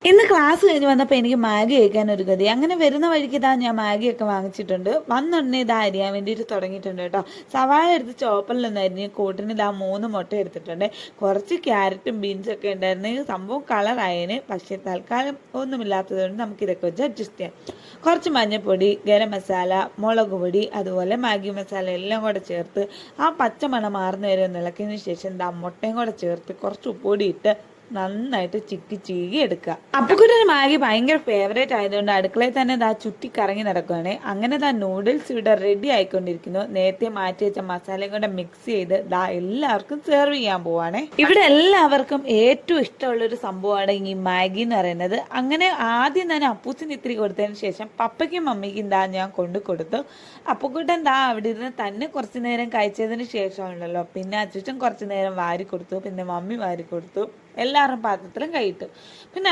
ഇന്ന് ക്ലാസ് കഴിഞ്ഞ് വന്നപ്പോൾ എനിക്ക് മാഗി കഴിക്കാൻ ഒരു ഗതി. അങ്ങനെ വരുന്ന വഴിക്ക് ഇതാ ഞാൻ മാഗിയൊക്കെ വാങ്ങിച്ചിട്ടുണ്ട്. വന്നുടനെ ഇതാ അരിയാൻ വേണ്ടിയിട്ട് തുടങ്ങിയിട്ടുണ്ട് കേട്ടോ. സവാള എടുത്ത് ചോപ്പറിലൊന്നും അരിഞ്ഞ് കൂട്ടിന് ഇതാ 3 മുട്ട എടുത്തിട്ടുണ്ട്. കുറച്ച് ക്യാരറ്റും ബീൻസും ഒക്കെ ഉണ്ടായിരുന്നു. ഈ സംഭവം കളറായതിന്, പക്ഷേ തൽക്കാലം ഒന്നുമില്ലാത്തത് കൊണ്ട് നമുക്കിതൊക്കെ വെച്ച് അഡ്ജസ്റ്റ് ചെയ്യാം. കുറച്ച് മഞ്ഞൾപ്പൊടി, ഗരം മസാല, മുളക് പൊടി, അതുപോലെ മാഗി മസാല എല്ലാം കൂടെ ചേർത്ത് ആ പച്ചമണം മാറുന്ന വരെ ഒന്ന് ഇളക്കിയതിന് ശേഷം ഇതാ മുട്ടയും കൂടെ ചേർത്ത് കുറച്ച് ഉപ്പുപൊടി ഇട്ട് നന്നായിട്ട് ചീകി എടുക്കുക. അപ്പുക്കുട്ടന് മാഗി ഭയങ്കര ഫേവറേറ്റ് ആയതുകൊണ്ട് അടുക്കളയിൽ തന്നെ ദാ ചുറ്റി കറങ്ങി നടക്കുകയാണ്. അങ്ങനെ ദാ നൂഡിൽസ് ഇവിടെ റെഡി ആയിക്കൊണ്ടിരിക്കുന്നു. നേരത്തെ മാറ്റി വെച്ച മസാലയും കൂടെ മിക്സ് ചെയ്ത് ദാ എല്ലാവർക്കും സെർവ് ചെയ്യാൻ പോവാണ്. ഇവിടെ എല്ലാവർക്കും ഏറ്റവും ഇഷ്ടമുള്ള ഒരു സംഭവമാണ് ഈ മാഗി എന്ന് പറയുന്നത്. അങ്ങനെ ആദ്യം തന്നെ അപ്പൂസിന് ഇത്തിരി കൊടുത്തതിന് ശേഷം പപ്പയ്ക്കും മമ്മിക്കും ദാ ഞാൻ കൊണ്ടു കൊടുത്തു. അപ്പുക്കുട്ടൻ ദാ അവിടെ ഇരുന്ന് തന്നെ കുറച്ചു നേരം കഴിച്ചതിന് ശേഷമാണല്ലോ പിന്നെ അച്ഛൻ കുറച്ചു നേരം വാരി കൊടുത്തു, പിന്നെ മമ്മി വാരി കൊടുത്തു. എല്ലാവരും പാത്രത്തിലും കഴിയിട്ടു. പിന്നെ